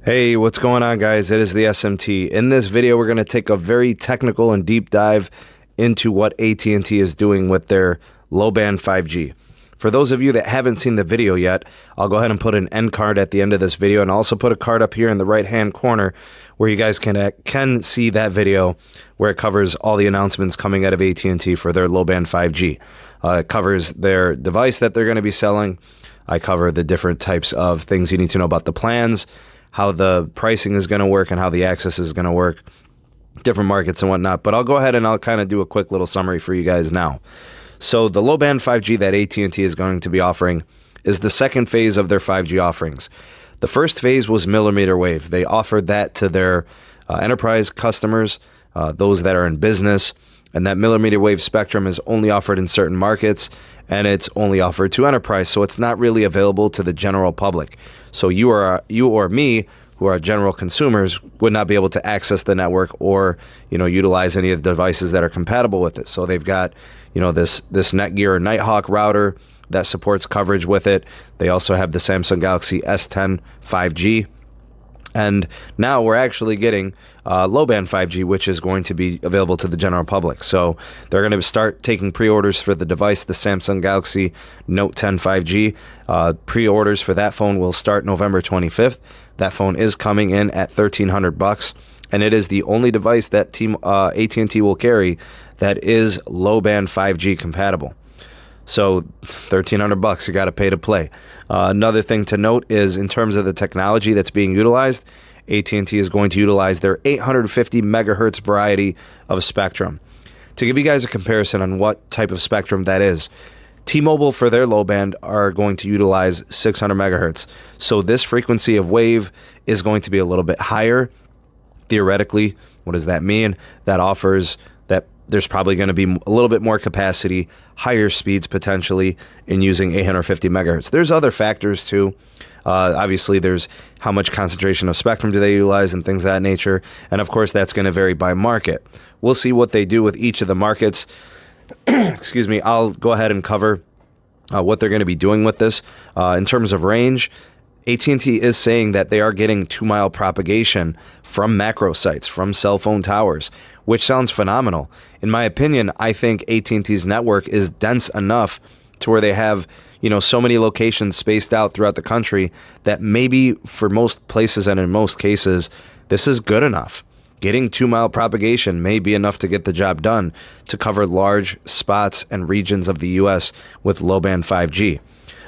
Hey, what's going on, guys? It is the SMT. In this video, we're going to take a very technical and deep dive into what AT&T is doing with their low-band 5G. For those of you that haven't seen the video yet, I'll go ahead and put an end card at the end of this video, and I'll also put a card up here in the right-hand corner where you guys can see that video where it covers all the announcements coming out of AT&T for their low-band 5G. It covers their device that they're going to be selling. I cover the different types of things you need to know about the plans, how the pricing is going to work and how the access is going to work, different markets and whatnot. But I'll go ahead and I'll kind of do a quick little summary for you guys now. So the low band 5G that AT&T is going to be offering is the second phase of their 5G offerings. The first phase was millimeter wave. They offered that to their enterprise customers, those that are in business, and that millimeter wave spectrum is only offered in certain markets, and it's only offered to enterprise, so it's not really available to the general public. So you or me, who are general consumers, would not be able to access the network or utilize any of the devices that are compatible with it. So they've got this Netgear Nighthawk router that supports coverage with it. They also have the Samsung Galaxy S10 5G. And now we're actually getting low-band 5G, which is going to be available to the general public. So they're going to start taking pre-orders for the device, the Samsung Galaxy Note 10 5G. Pre-orders for that phone will start November 25th. That phone is coming in at $1,300, and it is the only device that AT&T will carry that is low-band 5G compatible. So $1,300, you got to pay to play. Another thing to note is in terms of the technology that's being utilized, AT&T is going to utilize their 850 megahertz variety of spectrum. To give you guys a comparison on what type of spectrum that is, T-Mobile for their low band are going to utilize 600 megahertz. So this frequency of wave is going to be a little bit higher. Theoretically, what does that mean? That offers that there's probably going to be a little bit more capacity, higher speeds potentially in using 850 megahertz. There's other factors too. Obviously, there's how much concentration of spectrum do they utilize and things of that nature. And of course, that's going to vary by market. We'll see what they do with each of the markets. Excuse me. I'll go ahead and cover what they're going to be doing with this. In terms of range, AT&T is saying that they are getting 2-mile propagation from macro sites, from cell phone towers, which sounds phenomenal. In my opinion, I think AT&T's network is dense enough to where they have, so many locations spaced out throughout the country that maybe for most places and in most cases, this is good enough. Getting 2-mile propagation may be enough to get the job done to cover large spots and regions of the U.S. with low-band 5G.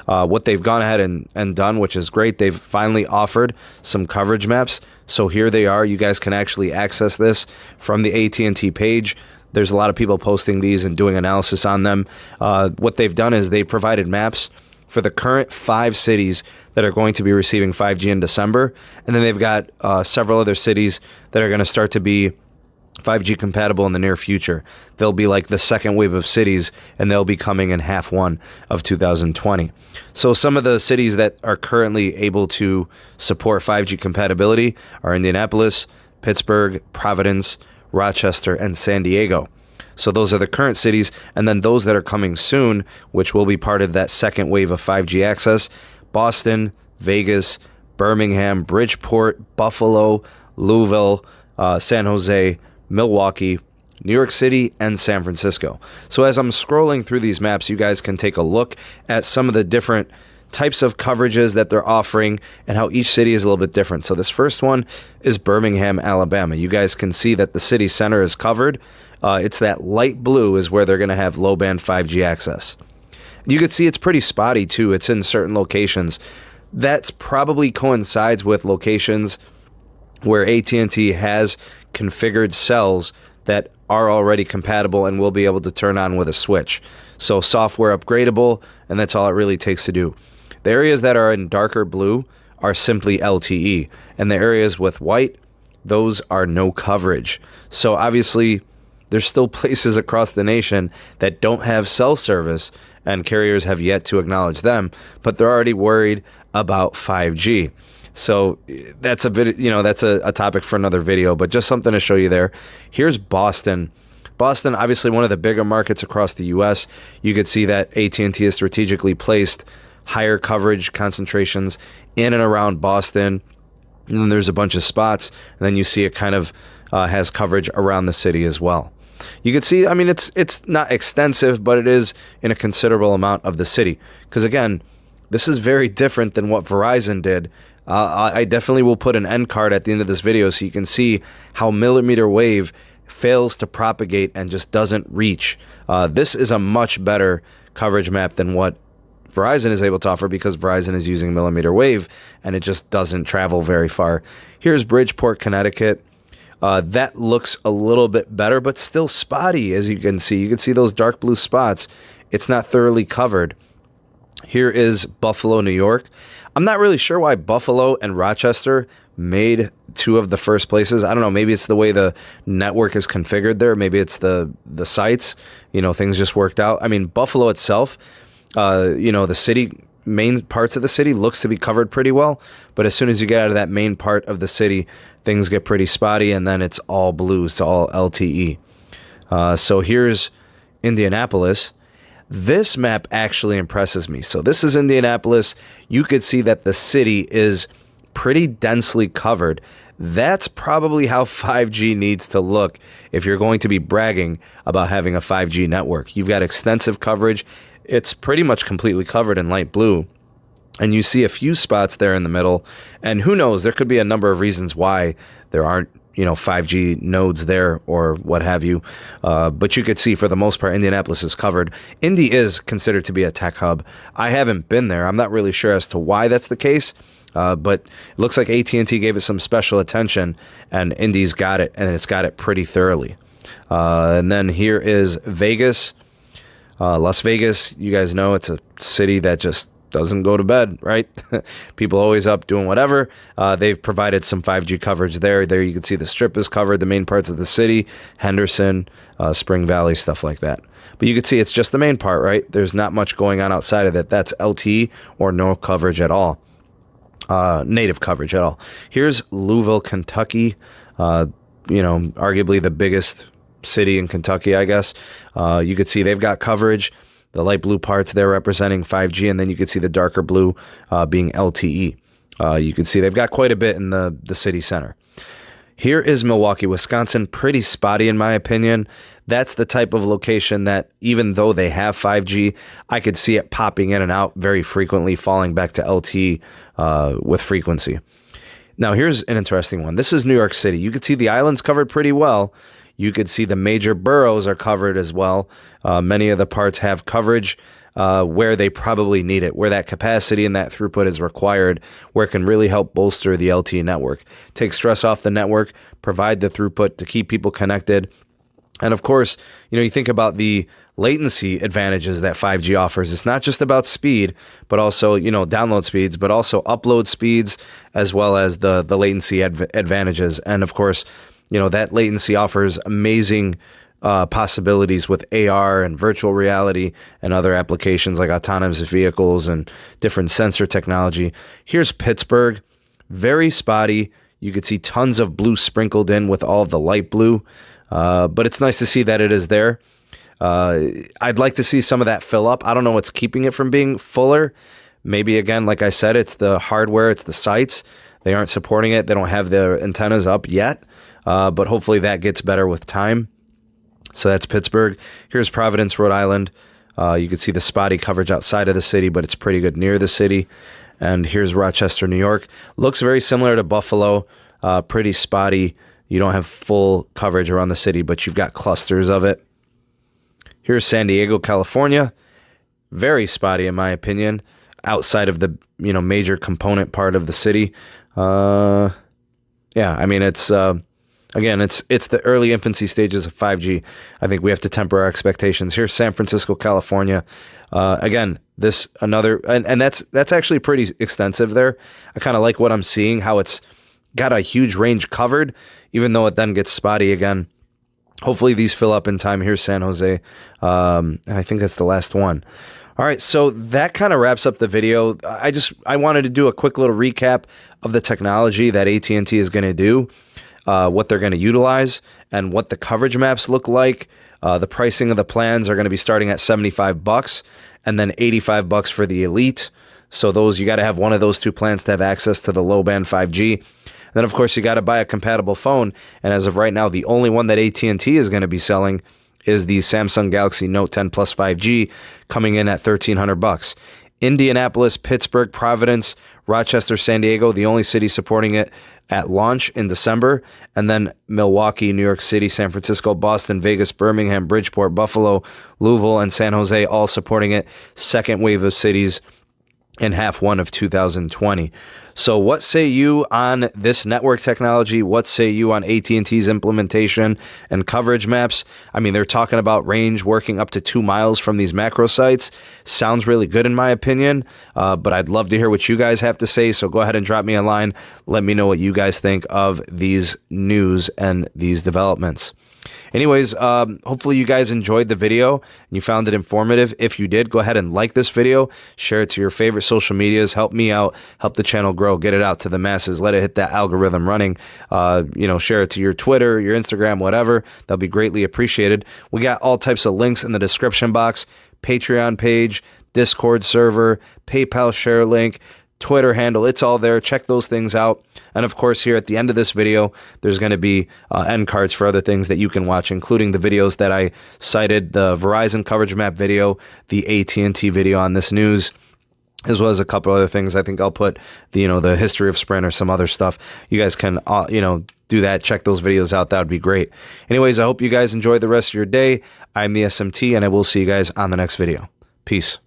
What they've gone ahead and done, which is great, they've finally offered some coverage maps. So here they are. You guys can actually access this from the AT&T page. There's a lot of people posting these and doing analysis on them. What they've done is they've provided maps for the current 5 cities that are going to be receiving 5G in December. And then they've got several other cities that are going to start to be 5G compatible in the near future. They'll be like the second wave of cities, and they'll be coming in half one of 2020. So some of the cities that are currently able to support 5G compatibility are Indianapolis, Pittsburgh, Providence, Rochester, and San Diego. So those are the current cities, and then those that are coming soon, which will be part of that second wave of 5G access: Boston, Vegas, Birmingham, Bridgeport, Buffalo, Louisville, San Jose, Milwaukee, New York City, and San Francisco. So as I'm scrolling through these maps, you guys can take a look at some of the different types of coverages that they're offering and how each city is a little bit different. So this first one is Birmingham, Alabama. You guys can see that the city center is covered. It's that light blue is where they're going to have low-band 5G access. You can see it's pretty spotty too. It's in certain locations. That's probably coincides with locations where AT&T has configured cells that are already compatible and will be able to turn on with a switch. So software upgradable, and that's all it really takes to do. The areas that are in darker blue are simply LTE, and the areas with white, those are no coverage. So obviously, there's still places across the nation that don't have cell service, and carriers have yet to acknowledge them, but they're already worried about 5G. So that's a topic for another video, but just something to show you there. Here's Boston. Boston, obviously one of the bigger markets across the U.S. You could see that AT&T has strategically placed higher coverage concentrations in and around Boston. And then there's a bunch of spots, and then you see it kind of has coverage around the city as well. You can see, I mean, it's not extensive, but it is in a considerable amount of the city. Because again, this is very different than what Verizon did. I definitely will put an end card at the end of this video so you can see how millimeter wave fails to propagate and just doesn't reach. This is a much better coverage map than what Verizon is able to offer, because Verizon is using millimeter wave and it just doesn't travel very far. Here's Bridgeport, Connecticut. That looks a little bit better, but still spotty, as you can see. You can see those dark blue spots. It's not thoroughly covered. Here is Buffalo, New York. I'm not really sure why Buffalo and Rochester made two of the first places. I don't know. Maybe it's the way the network is configured there. Maybe it's the sites. You know, things just worked out. I mean, Buffalo itself, you know, the city, main parts of the city looks to be covered pretty well. But as soon as you get out of that main part of the city, things get pretty spotty, and then it's all blue, so all LTE. So here's Indianapolis. This map actually impresses me. So this is Indianapolis. You could see that the city is pretty densely covered. That's probably how 5G needs to look if you're going to be bragging about having a 5G network. You've got extensive coverage. It's pretty much completely covered in light blue. And you see a few spots there in the middle. And who knows, there could be a number of reasons why there aren't, you know, 5G nodes there or what have you. But you could see for the most part, Indianapolis is covered. Indy is considered to be a tech hub. I haven't been there. I'm not really sure as to why that's the case. But it looks like AT&T gave it some special attention, and Indy's got it, and it's got it pretty thoroughly. And then here is Vegas. Las Vegas, you guys know it's a city that just doesn't go to bed, right? People always up doing whatever. They've provided some 5G coverage there. There you can see the Strip is covered, the main parts of the city, Henderson, Spring Valley, stuff like that. But you can see it's just the main part, right? There's not much going on outside of that. That's LTE or no coverage at all. Native coverage at all. Here's Louisville, Kentucky. You know, arguably the biggest city in Kentucky, I guess. You could see they've got coverage. The light blue parts there representing 5G, and then you could see the darker blue being LTE. You can see they've got quite a bit in the city center. Here is Milwaukee, Wisconsin. Pretty spotty in my opinion. That's the type of location that even though they have 5G, I could see it popping in and out very frequently, falling back to LTE with frequency. Now, here's an interesting one. This is New York City. You could see the island's covered pretty well. You could see the major boroughs are covered as well. Many of the parts have coverage where they probably need it, where that capacity and that throughput is required, where it can really help bolster the LTE network. Take stress off the network, provide the throughput to keep people connected. And of course, you know, you think about the latency advantages that 5G offers. It's not just about speed, but also, you know, download speeds, but also upload speeds, as well as the latency advantages. And of course, you know, that latency offers amazing possibilities with AR and virtual reality and other applications like autonomous vehicles and different sensor technology. Here's Pittsburgh. Very spotty. You could see tons of blue sprinkled in with all of the light blue. But it's nice to see that it is there. I'd like to see some of that fill up. I don't know what's keeping it from being fuller. Maybe, again, like I said, it's the hardware, it's the sites. They aren't supporting it. They don't have the antennas up yet. But hopefully that gets better with time. So that's Pittsburgh. Here's Providence, Rhode Island. You can see the spotty coverage outside of the city, but it's pretty good near the city. And here's Rochester, New York. Looks very similar to Buffalo. Pretty spotty. You don't have full coverage around the city, but you've got clusters of it. Here's San Diego, California. Very spotty, in my opinion, outside of the major component part of the city. Yeah, I mean, it's again, it's the early infancy stages of 5G. I think we have to temper our expectations. Here's San Francisco, California. Again, this another, and that's actually pretty extensive there. I kind of like what I'm seeing, how it's got a huge range covered, even though it then gets spotty again. Hopefully these fill up in time. Here's San Jose. And I think that's the last one. All right, so that kind of wraps up the video. I wanted to do a quick little recap of the technology that AT&T is going to do, what they're going to utilize, and what the coverage maps look like. The pricing of the plans are going to be starting at $75 and then $85 for the Elite. So those, you got to have one of those two plans to have access to the low band 5G. Then, of course, you got to buy a compatible phone. And as of right now, the only one that AT&T is going to be selling is the Samsung Galaxy Note 10 Plus 5G, coming in at $1,300. Indianapolis, Pittsburgh, Providence, Rochester, San Diego, the only city supporting it at launch in December. And then Milwaukee, New York City, San Francisco, Boston, Vegas, Birmingham, Bridgeport, Buffalo, Louisville, and San Jose, all supporting it. Second wave of cities in half one of 2020. So what say you on this network technology? What say you on AT&T's implementation and coverage maps? I mean, they're talking about range working up to 2 miles from these macro sites. Sounds really good in my opinion, but I'd love to hear what you guys have to say. So go ahead and drop me a line. Let me know what you guys think of these news and these developments. Anyways, hopefully you guys enjoyed the video and you found it informative. If you did, go ahead and like this video, share it to your favorite social medias, help me out, help the channel grow, get it out to the masses, let it hit that algorithm running. Share it to your Twitter, your Instagram, whatever. That'll be greatly appreciated. We got all types of links in the description box, Patreon page, Discord server, PayPal share link, Twitter handle. It's all there. Check those things out. And of course, here at the end of this video, there's going to be end cards for other things that you can watch, including the videos that I cited, the Verizon coverage map video, the AT&T video on this news, as well as a couple other things. I think I'll put the history of Sprint or some other stuff. You guys can, do that. Check those videos out. That would be great. Anyways, I hope you guys enjoy the rest of your day. I'm the SMT, and I will see you guys on the next video. Peace.